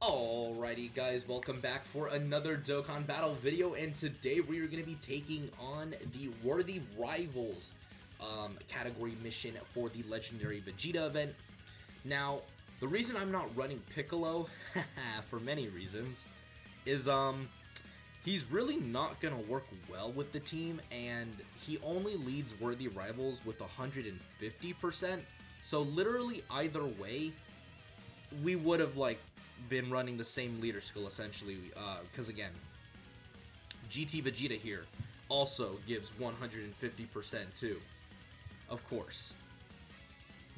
Alrighty guys, welcome back for another Dokkan Battle video, and today we are going to be taking on the Worthy Rivals category mission for the Legendary Vegeta event. Now, the reason I'm not running Piccolo, for many reasons, is he's really not going to work well with the team, and he only leads Worthy Rivals with 150%, so literally either way, we would have been running the same leader skill essentially, because again, GT Vegeta here also gives 150% too, of course,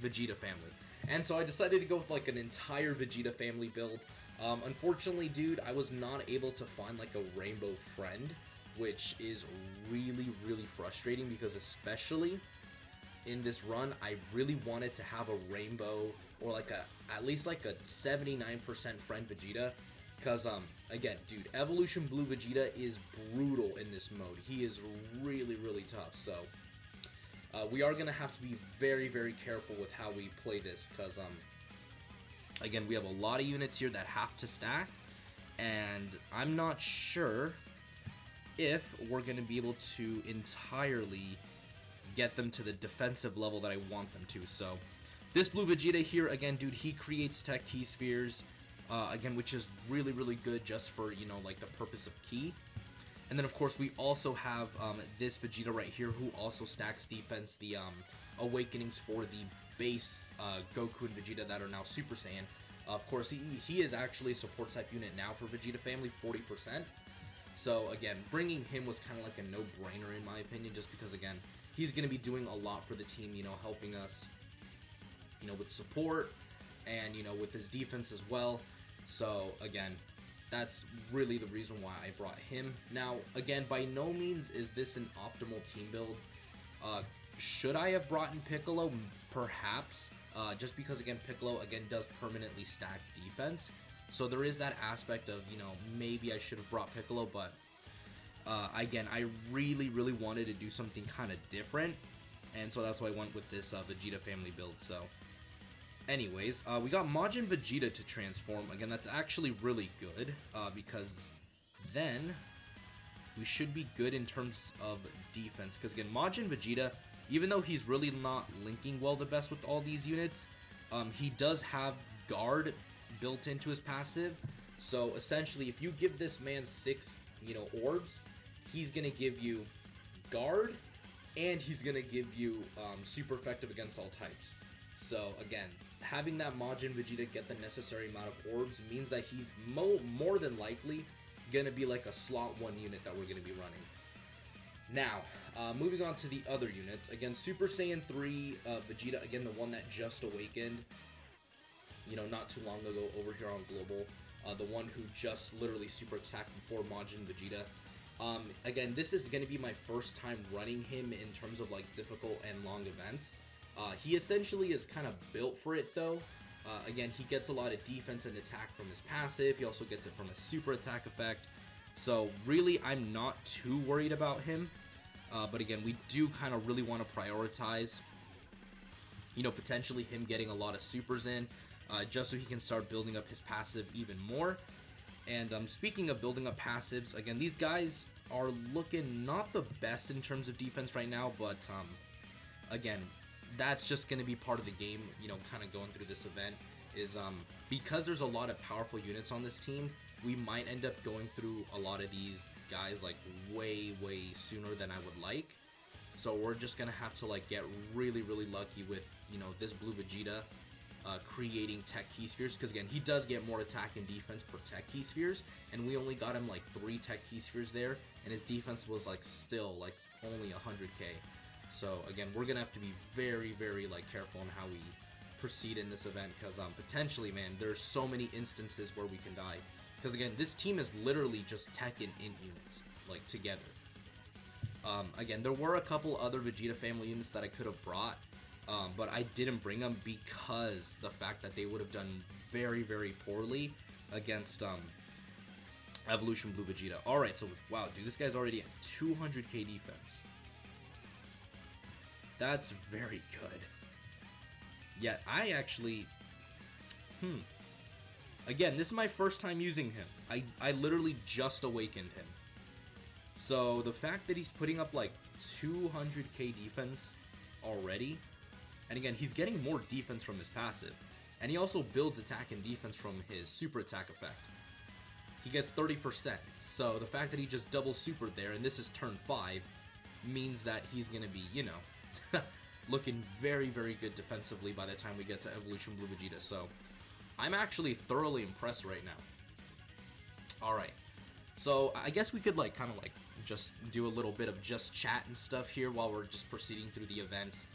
Vegeta family. And so I decided to go with an entire Vegeta family build. Unfortunately, dude, I was not able to find a rainbow friend, which is really frustrating because especially in this run, I really wanted to have a rainbow or at least a 79% friend Vegeta, because again, dude, Evolution Blue Vegeta is brutal in this mode. He is really tough. So we are gonna have to be very careful with how we play this, because again, we have a lot of units here that have to stack, and I'm not sure if we're gonna be able to entirely get them to the defensive level that I want them to. So this Blue Vegeta here, again, dude, he creates Tech Key Spheres, again, which is really good just for, the purpose of Key. And then, of course, we also have this Vegeta right here who also stacks defense, the Awakenings for the base Goku and Vegeta that are now Super Saiyan. Of course, he is actually a support type unit now for Vegeta family, 40%. So, again, bringing him was kind of like a no-brainer in my opinion, just because, again, he's going to be doing a lot for the team, helping us, with support and, with his defense as well. So, again, that's really the reason why I brought him. Now, again, by no means is this an optimal team build. Should I have brought in Piccolo? Perhaps, just because, again, Piccolo, again, does permanently stack defense. So there is that aspect of, maybe I should have brought Piccolo, but again, I really wanted to do something kind of different, and so that's why I went with this Vegeta family build. So anyways, we got Majin Vegeta to transform. Again, that's actually really good, because then we should be good in terms of defense, because again, Majin Vegeta, even though he's really not linking well the best with all these units, he does have guard built into his passive. So essentially, if you give this man 6 orbs, he's gonna give you guard, and he's gonna give you super effective against all types. So again, having that Majin Vegeta get the necessary amount of orbs means that he's more than likely gonna be like a slot 1 unit that we're gonna be running. Now, moving on to the other units. Again, Super Saiyan 3 Vegeta, again, the one that just awakened, not too long ago over here on Global. The one who just literally super attacked before Majin Vegeta. Again, this is going to be my first time running him in terms of difficult and long events. He essentially is kind of built for it though. Again, he gets a lot of defense and attack from his passive. He also gets it from a super attack effect. So really, I'm not too worried about him. But again, we do kind of really want to prioritize, potentially him getting a lot of supers in, just so he can start building up his passive even more. And speaking of building up passives, again, these guys are looking not the best in terms of defense right now, but again, that's just going to be part of the game, kind of going through this event, is because there's a lot of powerful units on this team, we might end up going through a lot of these guys way sooner than I would like. So we're just going to have to get really lucky with, this Blue Vegeta creating Tech Key Spheres, because again, he does get more attack and defense per Tech Key Spheres, and we only got him 3 Tech Key Spheres there, and his defense was still only 100k. So again, we're gonna have to be very careful on how we proceed in this event, because potentially, man, there's so many instances where we can die, because again, this team is literally just Tech and Int units together. Again, there were a couple other Vegeta family units that I could have brought, but I didn't bring them because the fact that they would have done very poorly against Evolution Blue Vegeta. Alright, so wow, dude, this guy's already at 200k defense. That's very good. Yet I actually Again, this is my first time using him. I literally just awakened him. So the fact that he's putting up like 200k defense already, and again, he's getting more defense from his passive, and he also builds attack and defense from his super attack effect. He gets 30%, so the fact that he just double supered there, and this is turn 5, means that he's going to be, you know, looking very, very good defensively by the time we get to Evolution Blue Vegeta, so I'm actually thoroughly impressed right now. Alright, so I guess we could like kind of like just do a little bit of just chat and stuff here while we're just proceeding through the events.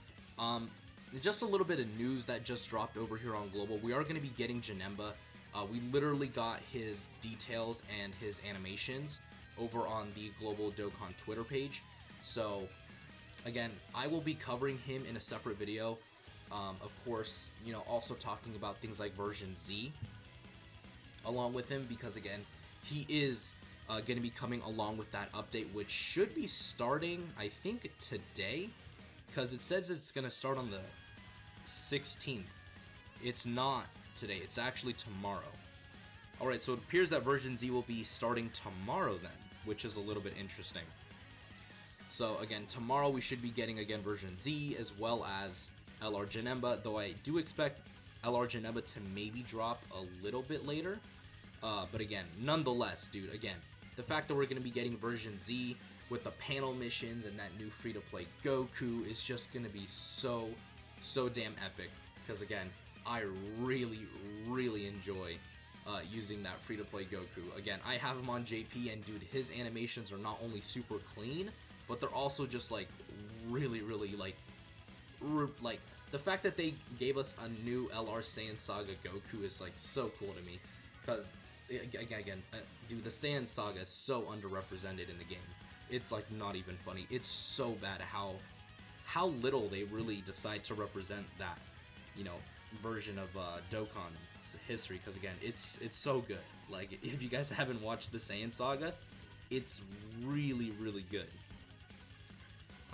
Just a little bit of news that just dropped over here on Global. We are going to be getting Janemba. We literally got his details and his animations over on the Global Dokkan Twitter page. So, again, I will be covering him in a separate video. Of course, you know, also talking about things like version Z along with him, because again, he is going to be coming along with that update, which should be starting, I think, today, because it says it's going to start on the 16th. It's not today, it's actually tomorrow. Alright, so it appears that version Z will be starting tomorrow then, which is a little bit interesting. So again, tomorrow we should be getting again version Z as well as LR Janemba, though I do expect LR Janemba to maybe drop a little bit later. But again, nonetheless, dude, again, the fact that we're going to be getting version Z with the panel missions and that new free-to-play Goku is just going to be so damn epic. Because again, I really, really enjoy using that free-to-play Goku. Again, I have him on JP, and dude, his animations are not only super clean, but they're also just like really, really like the fact that they gave us a new LR Saiyan Saga Goku is like so cool to me. Because again, dude, the Saiyan Saga is so underrepresented in the game. It's like not even funny. It's so bad how little they really decide to represent that, you know, version of Dokkan's history. Because again, it's so good. Like, if you guys haven't watched the Saiyan Saga, it's really, really good.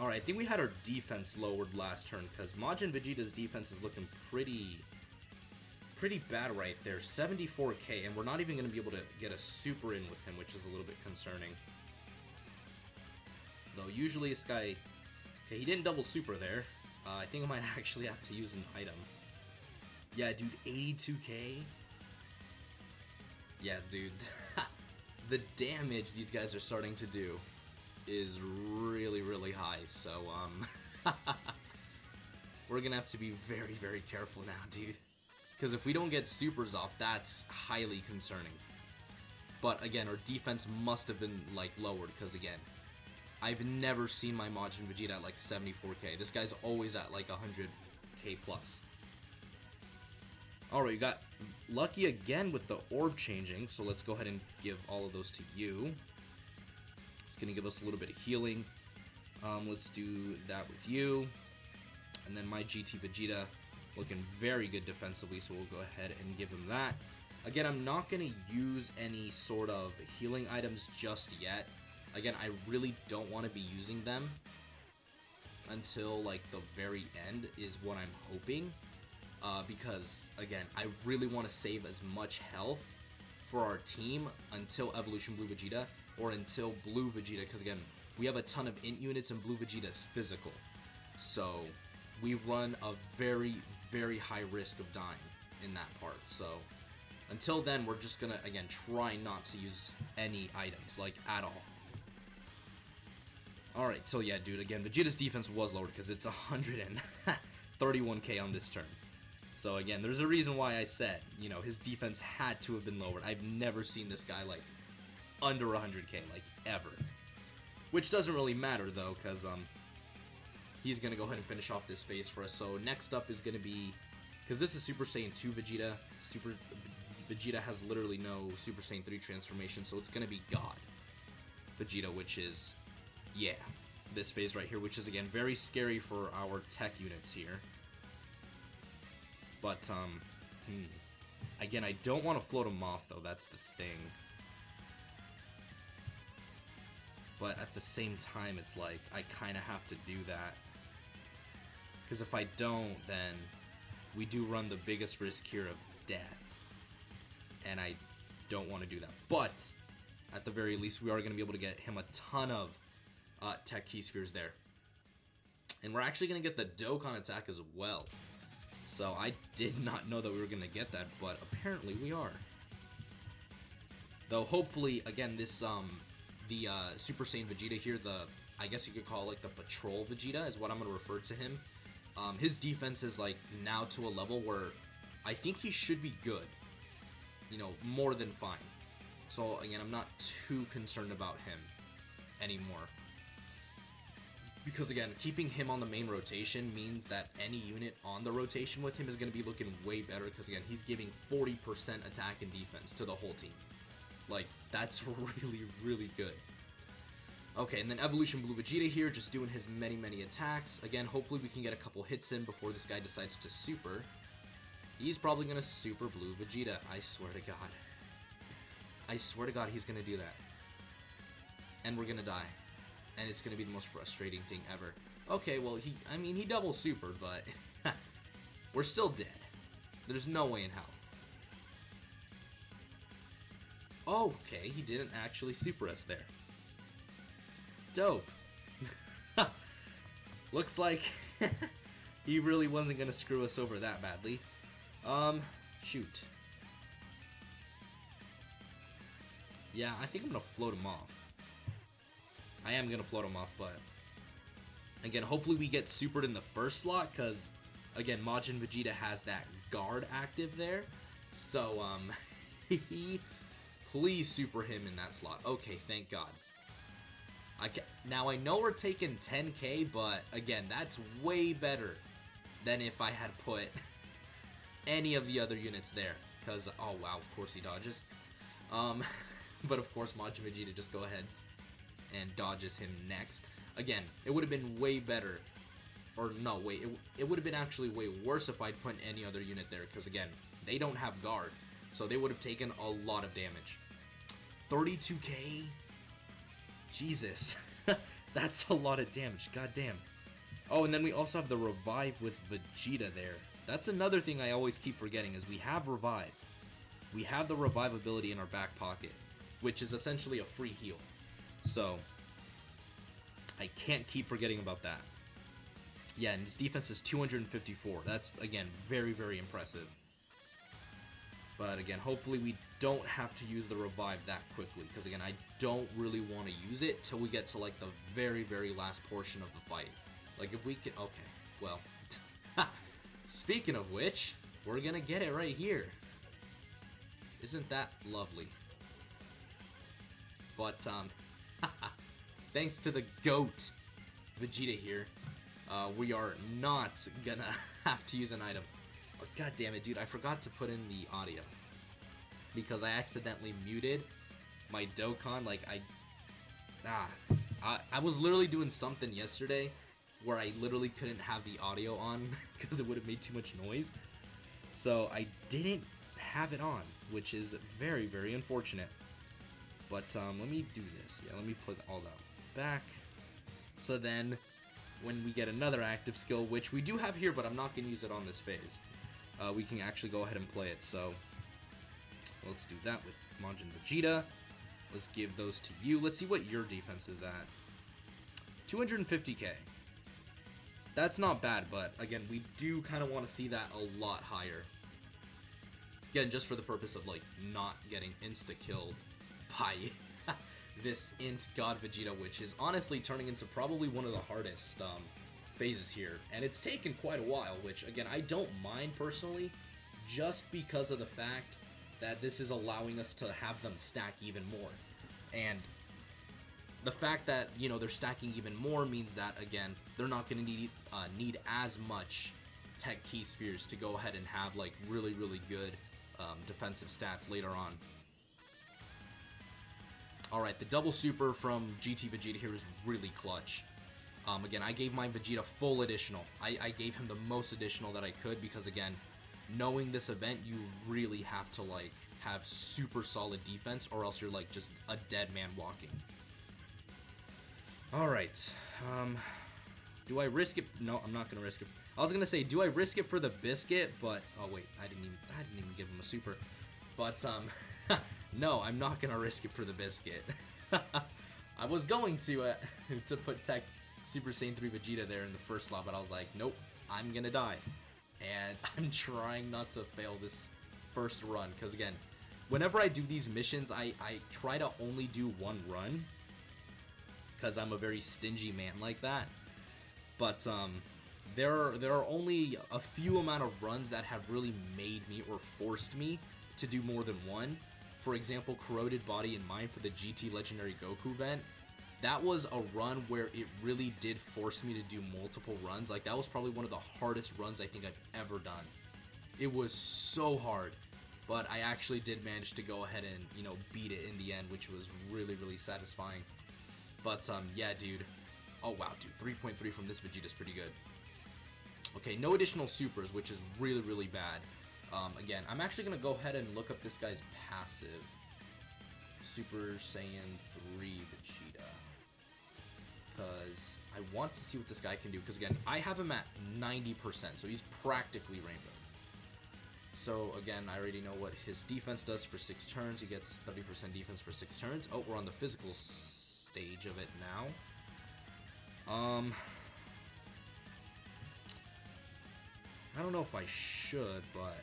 Alright, I think we had our defense lowered last turn, because Majin Vegeta's defense is looking pretty bad right there. 74k, and we're not even going to be able to get a super in with him, which is a little bit concerning. Though usually this guy... Okay, he didn't double super there. I think I might actually have to use an item. Yeah, dude, 82k? Yeah, dude. The damage these guys are starting to do is really, really high, so, we're gonna have to be very, very careful now, dude. Because if we don't get supers off, that's highly concerning. But again, our defense must have been, like, lowered, because again, I've never seen my Majin Vegeta at, like, 74k. This guy's always at, like, 100k plus. Alright, you got lucky again with the orb changing, so let's go ahead and give all of those to you. It's going to give us a little bit of healing. Let's do that with you. And then my GT Vegeta looking very good defensively, so we'll go ahead and give him that. Again, I'm not going to use any sort of healing items just yet. Again, I really don't want to be using them until like the very end is what I'm hoping. Because, again, I really want to save as much health for our team until Evolution Blue Vegeta, or until Blue Vegeta, because again, we have a ton of int units and Blue Vegeta's physical. So, we run a very, very high risk of dying in that part. So, until then, we're just gonna, again, try not to use any items, like, at all. Alright, so yeah, dude, again, Vegeta's defense was lowered because it's 131k on this turn. So again, there's a reason why I said, you know, his defense had to have been lowered. I've never seen this guy, like, under 100k, like, ever. Which doesn't really matter, though, because, he's going to go ahead and finish off this phase for us. So next up is going to be, because this is Super Saiyan 2 Vegeta, Vegeta has literally no Super Saiyan 3 transformation, so it's going to be God Vegeta, which is, yeah, this phase right here, which is, again, very scary for our tech units here. But, again, I don't want to float him off, though, that's the thing. But at the same time, it's like, I kind of have to do that. Because if I don't, then we do run the biggest risk here of death. and I don't want to do that. But at the very least, we are going to be able to get him a ton of tech key spheres there. And we're actually going to get the Dokkan attack as well. So I did not know that we were going to get that, but apparently we are. Though hopefully, again, this the Super Saiyan Vegeta here, I guess you could call it like the Patrol Vegeta is what I'm going to refer to him. His defense is like now to a level where I think he should be good. You know, more than fine. So again, I'm not too concerned about him anymore. Because again, keeping him on the main rotation means that any unit on the rotation with him is going to be looking way better. Because again, he's giving 40% attack and defense to the whole team. Like, that's really, really good. Okay, and then Evolution Blue Vegeta here, just doing his many, many attacks. Again, hopefully we can get a couple hits in before this guy decides to super. He's probably going to super Blue Vegeta, I swear to God. I swear to God he's going to do that. And we're going to die. And it's going to be the most frustrating thing ever. Okay, well, he double supered, but we're still dead. There's no way in hell. Okay, he didn't actually super us there. Dope. Looks like he really wasn't going to screw us over that badly. Shoot. Yeah, I think I'm going to float him off. I am going to float him off, but again, hopefully we get supered in the first slot, because again, Majin Vegeta has that guard active there. So, please super him in that slot. Okay, thank God. Now, I know we're taking 10k, but again, that's way better than if I had put any of the other units there. Because, oh wow, of course he dodges. But of course, Majin Vegeta just go ahead and dodges him next. Again, it would have been way better. Or no, wait, it would have been actually way worse if I'd put any other unit there. Because again, they don't have guard. So they would have taken a lot of damage. 32k? Jesus. That's a lot of damage. God damn. Oh, and then we also have the revive with Vegeta there. That's another thing I always keep forgetting is we have revive. We have the revive ability in our back pocket, which is essentially a free heal. So, I can't keep forgetting about that. Yeah, and his defense is 254. That's, again, very, very impressive. But again, hopefully we don't have to use the revive that quickly. Because again, I don't really want to use it till we get to like the very, very last portion of the fight. Like if we can... Okay, well... Speaking of which, we're going to get it right here. Isn't that lovely? But, thanks to the GOAT Vegeta here, we are not gonna have to use an item. Oh, God damn it, dude, I forgot to put in the audio. Because I accidentally muted my Dokkan, like, I was literally doing something yesterday where I literally couldn't have the audio on because it would have made too much noise. So I didn't have it on, which is very, very unfortunate. But let me do this. Yeah, let me put all that back. So then, when we get another active skill, which we do have here, but I'm not going to use it on this phase, we can actually go ahead and play it. So let's do that with Majin Vegeta. Let's give those to you. Let's see what your defense is at. 250k. That's not bad, but again, we do kind of want to see that a lot higher. Again, just for the purpose of like not getting insta-killed by this Int God Vegeta, which is honestly turning into probably one of the hardest phases here. And it's taken quite a while, which again, I don't mind personally, just because of the fact that this is allowing us to have them stack even more. And the fact that, you know, they're stacking even more means that, again, they're not going to need as much tech key spheres to go ahead and have, like, really, really good defensive stats later on. Alright, the double super from GT Vegeta here is really clutch. Again, I gave my Vegeta full additional. I gave him the most additional that I could because, again, knowing this event, you really have to, like, have super solid defense or else you're, like, just a dead man walking. Alright, do I risk it? No, I'm not going to risk it. I was going to say, do I risk it for the biscuit? But, oh wait, I didn't even give him a super. But, no, I'm not gonna risk it for the biscuit. I was going to put Tech Super Saiyan 3 Vegeta there in the first slot, but I was like, nope, I'm gonna die. And I'm trying not to fail this first run, because again, whenever I do these missions, I try to only do one run, because I'm a very stingy man like that. But there are only a few amount of runs that have really made me or forced me to do more than one. For example, Corroded Body and Mind for the GT Legendary Goku event. That was a run where it really did force me to do multiple runs. Like, that was probably one of the hardest runs I think I've ever done. It was so hard, but I actually did manage to go ahead and, you know, beat it in the end, which was really, really satisfying. But, yeah, dude. Oh, wow, dude. 3.3 from this Vegeta's pretty good. Okay, no additional supers, which is really, really bad. Again, I'm actually going to go ahead and look up this guy's passive. Super Saiyan 3 Vegeta. Because I want to see what this guy can do. Because, again, I have him at 90%, so he's practically Rainbow. So, again, I already know what his defense does for 6 turns. He gets 30% defense for 6 turns. Oh, we're on the physical stage of it now. I don't know if I should, but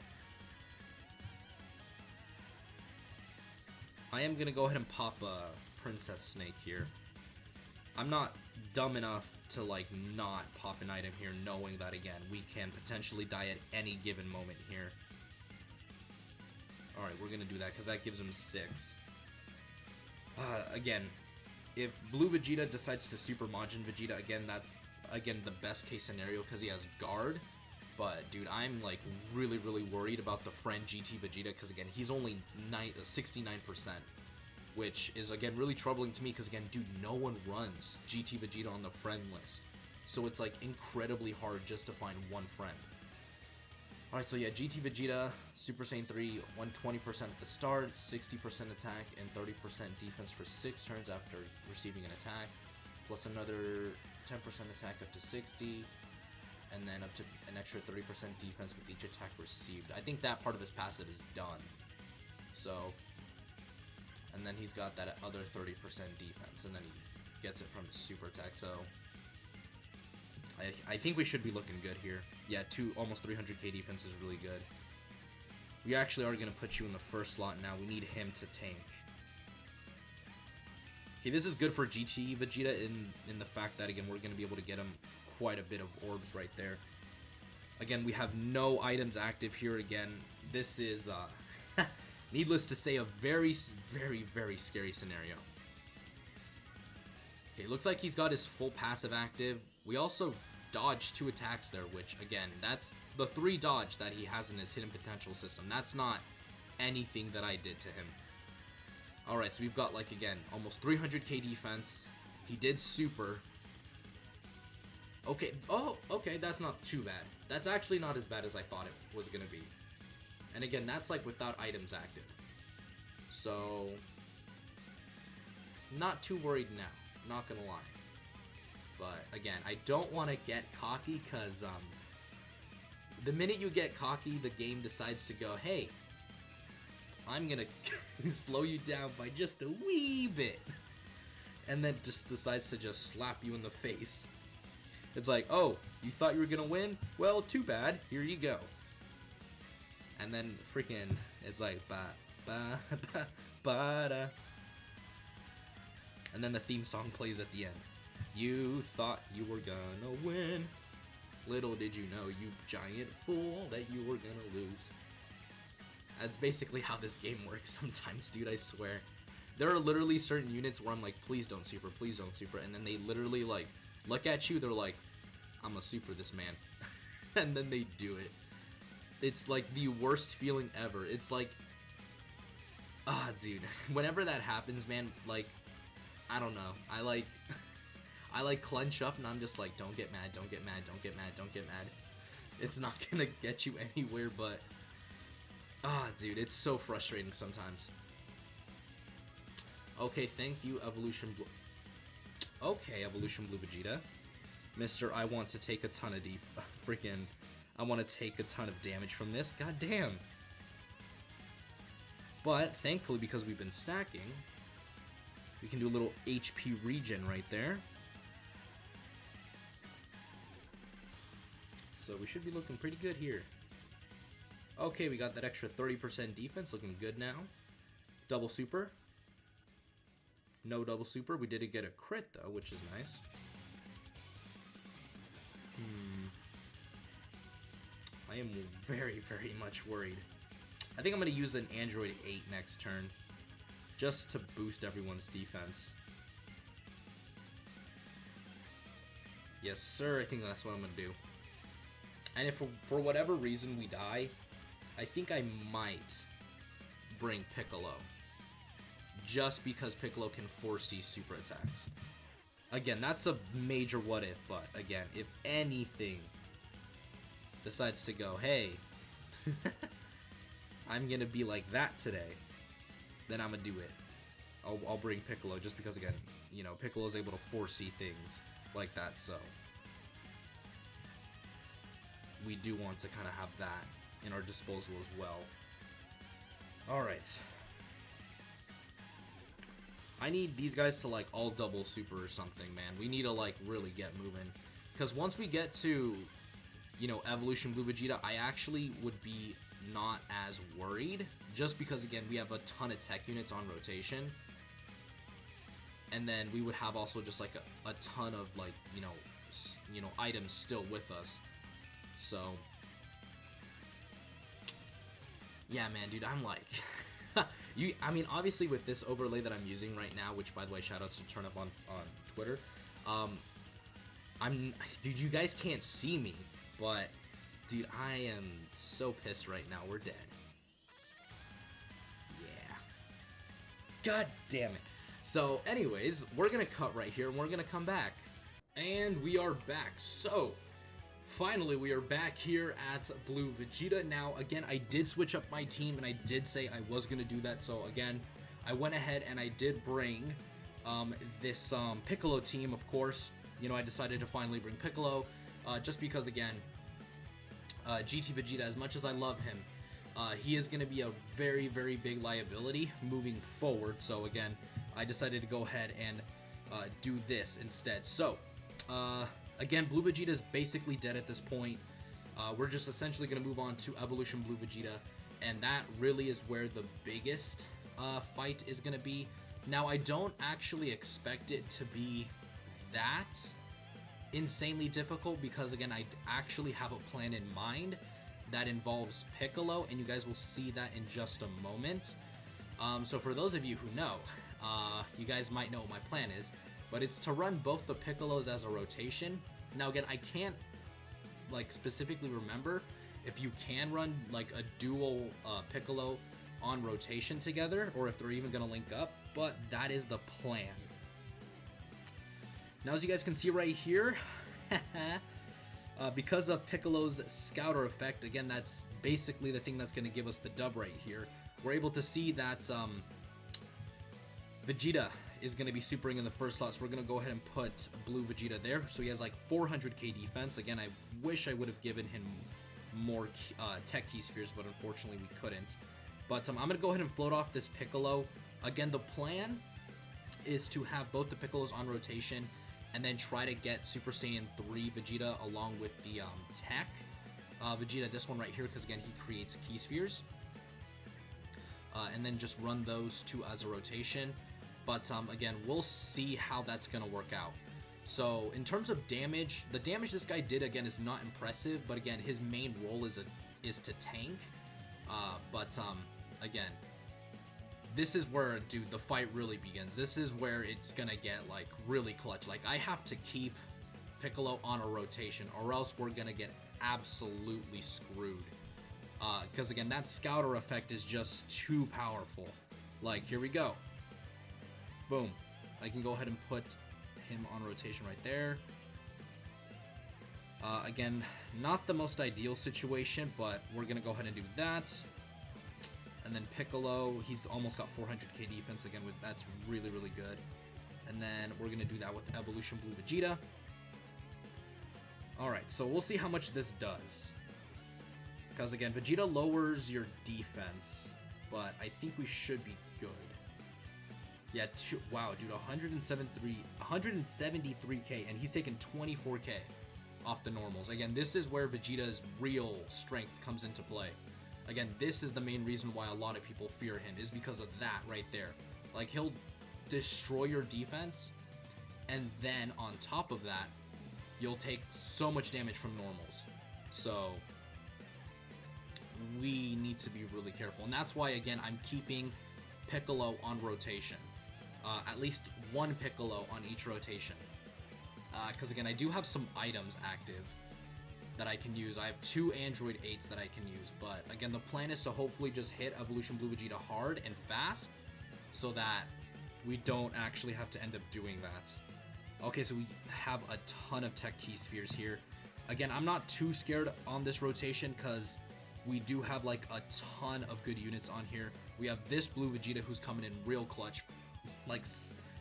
I am gonna go ahead and pop a Princess Snake here. I'm not dumb enough to, like, not pop an item here, knowing that, again, we can potentially die at any given moment here. Alright, we're gonna do that, because that gives him 6. Again, if Blue Vegeta decides to Super Majin Vegeta, again, that's, again, the best case scenario, because he has Guard. But, dude, I'm, like, really, really worried about the friend GT Vegeta, because, again, he's only 69%, which is, again, really troubling to me, because, again, dude, no one runs GT Vegeta on the friend list. So it's, like, incredibly hard just to find one friend. Alright, so yeah, GT Vegeta, Super Saiyan 3, 120% at the start, 60% attack, and 30% defense for 6 turns after receiving an attack, plus another 10% attack up to 60, and then up to an extra 30% defense with each attack received. I think that part of his passive is done. So, and then he's got that other 30% defense, and then he gets it from his super attack, so I think we should be looking good here. Yeah, almost 300k defense is really good. We actually are going to put you in the first slot now. We need him to tank. Okay, this is good for GT Vegeta in the fact that, again, we're going to be able to get him quite a bit of orbs right there. Again, we have no items active here again. This is, needless to say, a very, very, very scary scenario. Okay, looks like he's got his full passive active. We also dodged 2 attacks there, which, again, that's the 3 dodge that he has in his hidden potential system. That's not anything that I did to him. Alright, so we've got, like, again, almost 300k defense. He did super. Okay, oh, okay, that's not too bad. That's actually not as bad as I thought it was gonna be. And again, that's, like, without items active. So, not too worried now, not gonna lie. But, again, I don't want to get cocky, because, the minute you get cocky, the game decides to go, hey, I'm gonna slow you down by just a wee bit. And then just decides to just slap you in the face. It's like, oh, you thought you were gonna win? Well, too bad, here you go. And then, freaking, it's like, ba-da. And then the theme song plays at the end. You thought you were gonna win. Little did you know, you giant fool, that you were gonna lose. That's basically how this game works sometimes, dude, I swear. There are literally certain units where I'm like, please don't super, and then they literally, like, look at you, they're like, I'm gonna super this man. And then they do it. It's like the worst feeling ever. It's like, dude, whenever that happens, man, like, I don't know, I like clench up and I'm just like, don't get mad, don't get mad, don't get mad, don't get mad. It's not gonna get you anywhere, but dude, it's so frustrating sometimes. Okay, thank you, Evolution Blue. Okay, Evolution Blue Vegeta. Mr. I want to take a ton of I want to take a ton of damage from this. God damn. But thankfully, because we've been stacking, we can do a little HP regen right there. So we should be looking pretty good here. Okay, we got that extra 30% defense, looking good now. Double super. No double super. We did get a crit though, which is nice. I am very, very much worried. I think I'm going to use an Android 8 next turn, just to boost everyone's defense. Yes, sir, I think that's what I'm going to do. And if for whatever reason we die, I think I might bring Piccolo. Just because Piccolo can foresee super attacks. Again, that's a major what if, but again, if anything decides to go, hey, I'm going to be like that today, then I'm going to do it. I'll bring Piccolo just because, again, you know, Piccolo is able to foresee things like that, so we do want to kind of have that in our disposal as well. Alright. I need these guys to, like, all double super or something, man. We need to, like, really get moving. Because once we get to, you know, Evolution Blue Vegeta, I actually would be not as worried. Just because, again, we have a ton of tech units on rotation. And then we would have also just, like, a ton of, like, you know, items still with us. So, yeah, man, dude, I'm like... I mean, obviously with this overlay that I'm using right now, which, by the way, shoutouts to Turn Up on Twitter, dude, you guys can't see me, but, dude, I am so pissed right now. We're dead. Yeah. God damn it. So, anyways, we're gonna cut right here, and we're gonna come back. And we are back. So, finally, we are back here at Blue Vegeta. Now, again, I did switch up my team, and I did say I was going to do that. So, again, I went ahead and I did bring this Piccolo team, of course. You know, I decided to finally bring Piccolo, just because, again, GT Vegeta, as much as I love him, he is going to be a very, very big liability moving forward. So, again, I decided to go ahead and do this instead. So, again, Blue Vegeta is basically dead at this point. We're just essentially going to move on to Evolution Blue Vegeta, and that really is where the biggest fight is going to be. Now, I don't actually expect it to be that insanely difficult because, again, I actually have a plan in mind that involves Piccolo, and you guys will see that in just a moment. So for those of you who know, you guys might know what my plan is. But it's to run both the Piccolos as a rotation. Now, again, I can't, like, specifically remember if you can run, like, a dual Piccolo on rotation together, or if they're even going to link up, but that is the plan. Now, as you guys can see right here, because of Piccolo's Scouter effect, again, that's basically the thing that's going to give us the dub right here. We're able to see that Vegeta is going to be supering in the first slot, so we're going to go ahead and put Blue Vegeta there. So he has like 400k defense. Again, I wish I would have given him more tech key spheres, but unfortunately we couldn't. But I'm going to go ahead and float off this Piccolo. Again, the plan is to have both the Piccolos on rotation and then try to get Super Saiyan 3 Vegeta along with the tech Vegeta, this one right here, because again, he creates key spheres. And then just run those two as a rotation. But again, we'll see how that's going to work out. So in terms of damage, the damage this guy did, again, is not impressive. But again, his main role is to tank. Again, this is where, dude, the fight really begins. This is where it's going to get, like, really clutch. Like, I have to keep Piccolo on a rotation, or else we're going to get absolutely screwed. Because, again, that Scouter effect is just too powerful. Like, here we go. Boom. I can go ahead and put him on rotation right there. Again, not the most ideal situation, but we're going to go ahead and do that. And then Piccolo, he's almost got 400k defense. Again, that's really, really good. And then we're going to do that with Evolution Blue Vegeta. Alright, so we'll see how much this does. Because, again, Vegeta lowers your defense. but I think we should be good. Yeah, wow, dude, 173k, and he's taken 24k off the normals. Again, this is where Vegeta's real strength comes into play. Again, this is the main reason why a lot of people fear him, is because of that right there. Like, he'll destroy your defense, and then on top of that, you'll take so much damage from normals. So we need to be really careful, and that's why, again, I'm keeping Piccolo on rotation. At least one Piccolo on each rotation. Because again, I do have some items active that I can use. I have 2 Android 8s that I can use, but again, the plan is to hopefully just hit Evolution Blue Vegeta hard and fast so that we don't actually have to end up doing that. Okay, so we have a ton of Tech Key Spheres here. Again, I'm not too scared on this rotation because we do have like a ton of good units on here. We have this Blue Vegeta who's coming in real clutch, like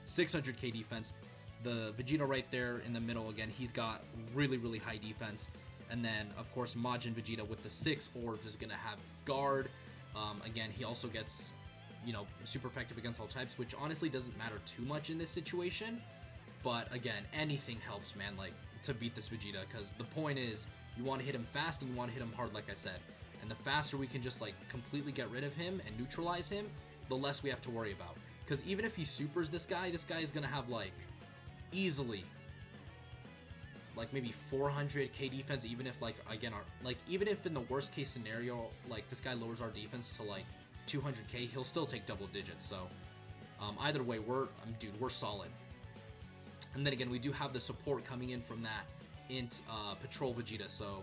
600k defense. The Vegeta right there in the middle, again, he's got really, really high defense. And then, of course, Majin Vegeta with the 6 orbs is going to have guard. Again, he also gets, you know, super effective against all types, which honestly doesn't matter too much in this situation. But again, anything helps, man, like, to beat this Vegeta, because the point is, you want to hit him fast and you want to hit him hard, like I said. And the faster we can just, like, completely get rid of him and neutralize him, the less we have to worry about. Because even if he supers this guy is going to have, like, easily, like, maybe 400k defense, even if, like, again, even if in the worst case scenario, like, this guy lowers our defense to, like, 200k, he'll still take double digits. So, either way, dude, we're solid. And then again, we do have the support coming in from that int Patrol Vegeta, so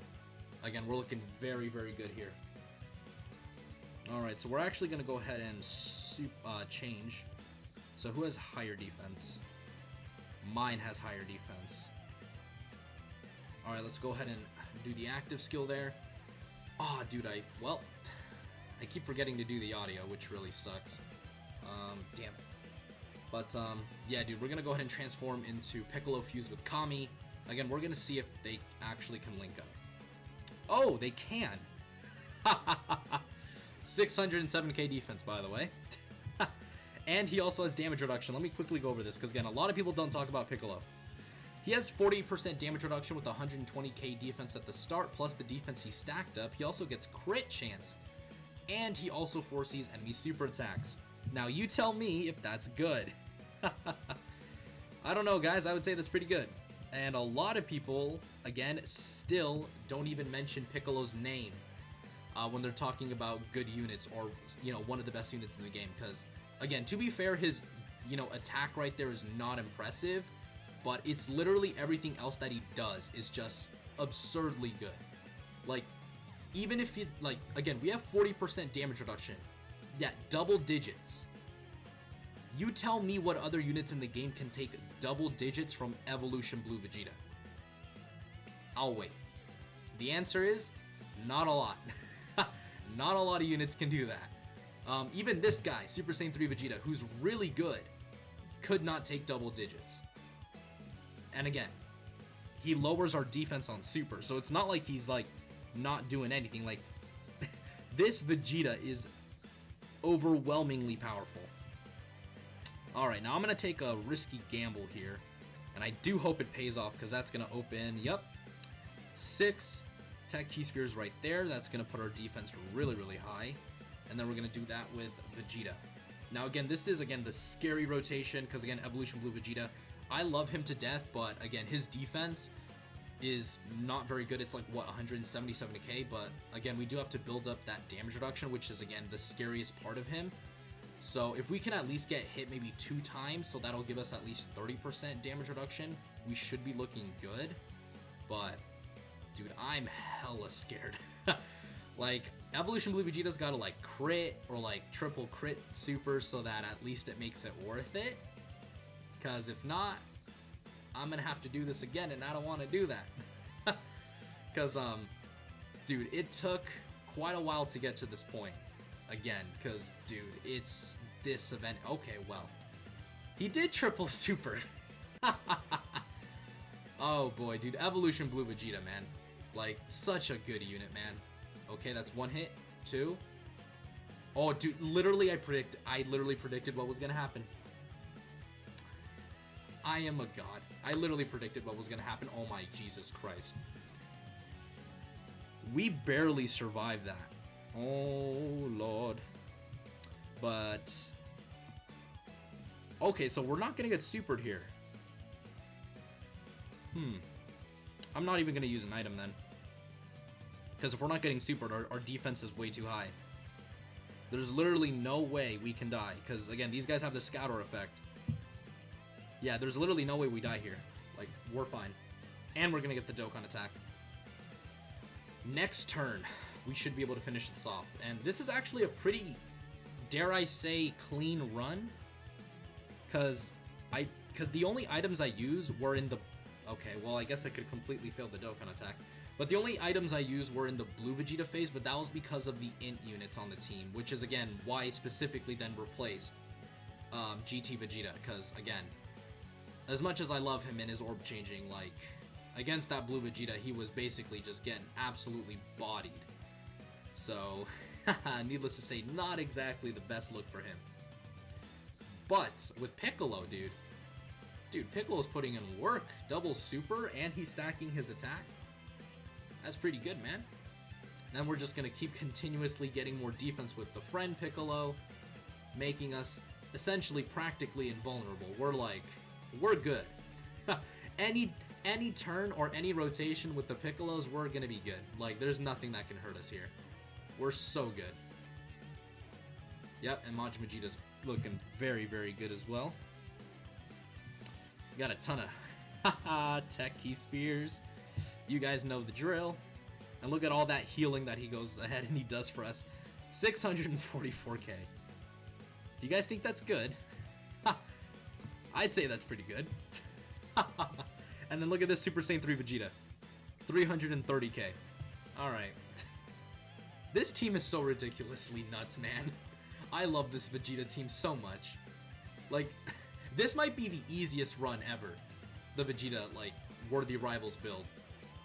again, we're looking very, very good here. Alright, so we're actually going to go ahead and change. So who has higher defense? Mine has higher defense. Alright, let's go ahead and do the active skill there. Oh, dude, I keep forgetting to do the audio, which really sucks. Damn it. But, yeah, dude, we're going to go ahead and transform into Piccolo fused with Kami. Again, we're going to see if they actually can link up. Oh, they can. 607k defense, by the way. And he also has damage reduction. Let me quickly go over this, because, again, a lot of people don't talk about Piccolo. He has 40% damage reduction with 120k defense at the start, plus the defense he stacked up. He also gets crit chance, and he also foresees enemy super attacks. Now, you tell me if that's good. I don't know, guys. I would say that's pretty good. And a lot of people, again, still don't even mention Piccolo's name when they're talking about good units or, you know, one of the best units in the game. Because, again, to be fair, his, you know, attack right there is not impressive, but it's literally everything else that he does is just absurdly good. Like, even if you, like, again, we have 40% damage reduction. Yeah, double digits. You tell me what other units in the game can take double digits from Evolution Blue Vegeta. I'll wait. The answer is, not a lot. Not a lot of units can do that. Even this guy, Super Saiyan 3 Vegeta, who's really good, could not take double digits. And again, he lowers our defense on Super, so it's not like he's, like, not doing anything. Like, this Vegeta is overwhelmingly powerful. Alright, now I'm going to take a risky gamble here, and I do hope it pays off, because that's going to open, yep, 6 Tech Key Spheres right there. That's going to put our defense really, really high, and then we're going to do that with Vegeta. Now, again, this is, again, the scary rotation, because, again, Evolution Blue Vegeta, I love him to death, but, again, his defense is not very good. It's like, what, 177k, but, again, we do have to build up that damage reduction, which is, again, the scariest part of him. So if we can at least get hit maybe 2 times, so that'll give us at least 30% damage reduction, we should be looking good. But, dude, I'm hella scared. Like, Evolution Blue Vegeta's gotta, like, crit or, like, triple crit super so that at least it makes it worth it. Because if not, I'm gonna have to do this again, and I don't want to do that. Because, dude, it took quite a while to get to this point. Again, because, dude, it's this event. Okay, well, he did triple super. Oh, boy, dude, Evolution Blue Vegeta, man. Like, such a good unit, man. Okay, that's 1 hit, 2. Oh, dude, literally I literally predicted what was gonna happen. I am a god. I literally predicted what was gonna happen. Oh my Jesus Christ. We barely survived that. Oh, Lord. But... okay, so we're not gonna get supered here. I'm not even gonna use an item then. Because if we're not getting supered, our defense is way too high. There's literally no way we can die. Because, again, these guys have the scatter effect. Yeah, there's literally no way we die here. Like, we're fine. And we're gonna get the Dokkan attack. Next turn, we should be able to finish this off. And this is actually a pretty, dare I say, clean run. Because the only items I use were in the... okay, well, I guess I could completely fail the Dokkan attack. But the only items I used were in the blue Vegeta phase, but that was because of the int units on the team, which is, again, why I specifically then replaced GT Vegeta. Because, again, as much as I love him and his orb changing, like, against that blue Vegeta, he was basically just getting absolutely bodied. So, needless to say, not exactly the best look for him. But with Piccolo, dude, Piccolo's putting in work. Double super, and he's stacking his attack. That's pretty good, man. Then we're just going to keep continuously getting more defense with the friend Piccolo, making us essentially practically invulnerable. We're good. Any turn or any rotation with the Piccolos, we're going to be good. Like, there's nothing that can hurt us here. We're so good. Yep, and Majin Vegeta's looking very, very good as well. We got a ton of tech key spheres. You guys know the drill. And look at all that healing that he goes ahead and he does for us. 644k. Do you guys think that's good? I'd say that's pretty good. And then look at this Super Saiyan 3 Vegeta. 330k. Alright. This team is so ridiculously nuts, man. I love this Vegeta team so much. Like, this might be the easiest run ever. The Vegeta, like, Worthy Rivals build.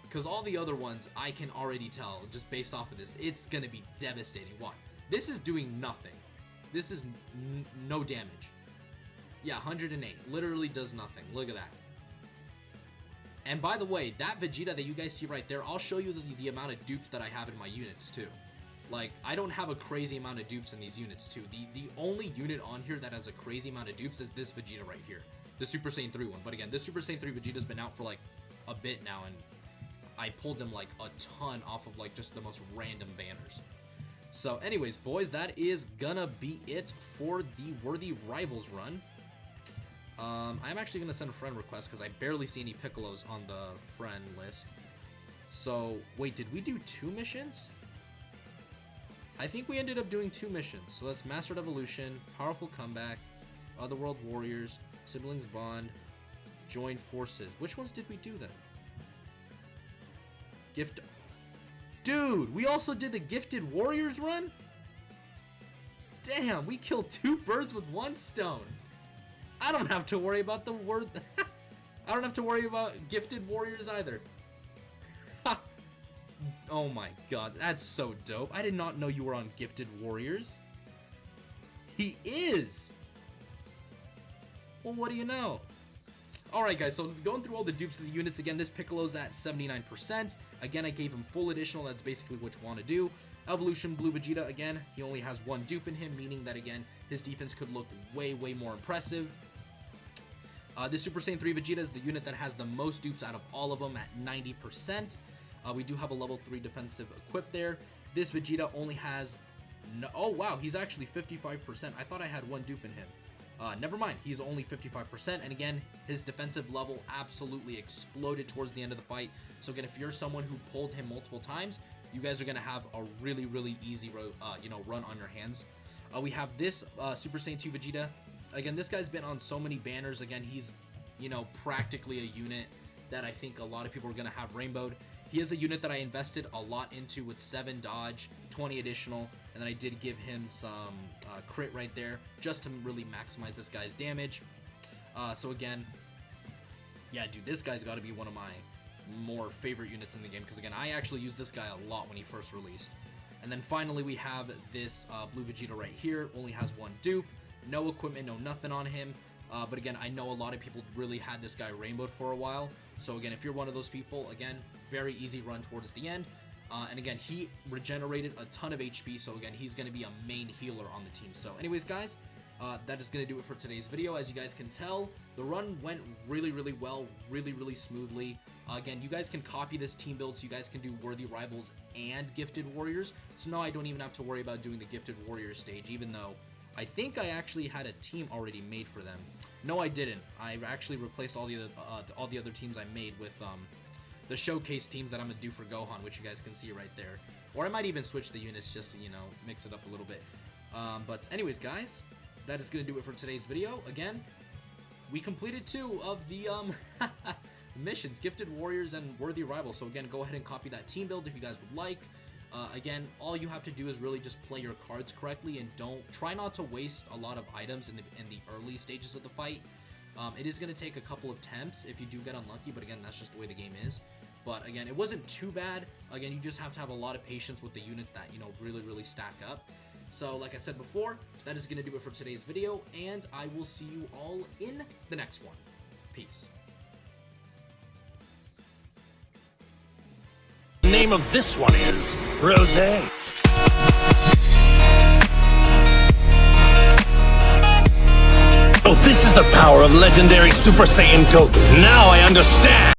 Because all the other ones, I can already tell, just based off of this, it's going to be devastating. Why? This is doing nothing. This is no damage. Yeah, 108. Literally does nothing. Look at that. And by the way, that Vegeta that you guys see right there, I'll show you the amount of dupes that I have in my units too. Like, I don't have a crazy amount of dupes in these units too. The only unit on here that has a crazy amount of dupes is this Vegeta right here. The Super Saiyan 3 one. But again, this Super Saiyan 3 Vegeta's been out for like a bit now, and I pulled him like a ton off of like just the most random banners. So anyways, boys, that is gonna be it for the Worthy Rivals run. I'm actually gonna send a friend request because I barely see any Piccolos on the friend list. So wait, did we do 2 missions? I think we ended up doing 2 missions. So that's Mastered Evolution, Powerful Comeback, Otherworld Warriors, Siblings Bond, Join Forces. Which ones did we do then? Dude, we also did the Gifted Warriors run? Damn, we killed 2 birds with 1 stone. I don't have to worry about the word. I don't have to worry about Gifted Warriors either. Oh my god, that's so dope. I did not know you were on Gifted Warriors. He is! Well, what do you know? Alright guys, so going through all the dupes of the units, again, this Piccolo's at 79%. Again, I gave him full additional, that's basically what you want to do. Evolution Blue Vegeta, again, he only has 1 dupe in him, meaning that, again, his defense could look way, way more impressive. This Super Saiyan 3 Vegeta is the unit that has the most dupes out of all of them at 90%. We do have a level 3 defensive equipped there. This Vegeta only has... no, oh, wow, he's actually 55%. I thought I had 1 dupe in him. Never mind, he's only 55%. And again, his defensive level absolutely exploded towards the end of the fight. So again, if you're someone who pulled him multiple times, you guys are going to have a really, really easy run on your hands. We have this Super Saiyan 2 Vegeta. Again, this guy's been on so many banners. Again, he's, practically a unit that I think a lot of people are going to have rainbowed. He is a unit that I invested a lot into with 7 dodge, 20 additional, and then I did give him some crit right there just to really maximize this guy's damage. So again, yeah, dude, this guy's got to be one of my more favorite units in the game because, again, I actually used this guy a lot when he first released. And then finally we have this blue Vegeta right here. Only has one dupe, no equipment, no nothing on him. But again, I know a lot of people really had this guy rainbowed for a while. So again, if you're one of those people, again, very easy run towards the end. And again, he regenerated a ton of HP. So again, he's going to be a main healer on the team. So anyways, guys, that is going to do it for today's video. As you guys can tell, the run went really, really well, really smoothly. Again, you guys can copy this team build, so you guys can do Worthy Rivals and Gifted Warriors. So now I don't even have to worry about doing the Gifted Warriors stage, even though I think I actually had a team already made for them. No, I didn't. I actually replaced all the other teams I made with the showcase teams that I'm gonna do for Gohan, which you guys can see right there. Or I might even switch the units just to, you know, mix it up a little bit. But anyways, guys, that is gonna do it for today's video. Again, we completed 2 of the missions, Gifted Warriors and Worthy Rivals. So again, go ahead and copy that team build if you guys would like. Again, all you have to do is really just play your cards correctly and try not to waste a lot of items in the early stages of the fight. It is going to take a couple of attempts if you do get unlucky, but again, that's just the way the game is. But again, it wasn't too bad. Again, you just have to have a lot of patience with the units that, you know, really stack up. So like I said before, that is going to do it for today's video, and I will see you all in the next one. Peace. The name of this one is Rosé. Oh, this is the power of legendary Super Saiyan Goku. Now I understand.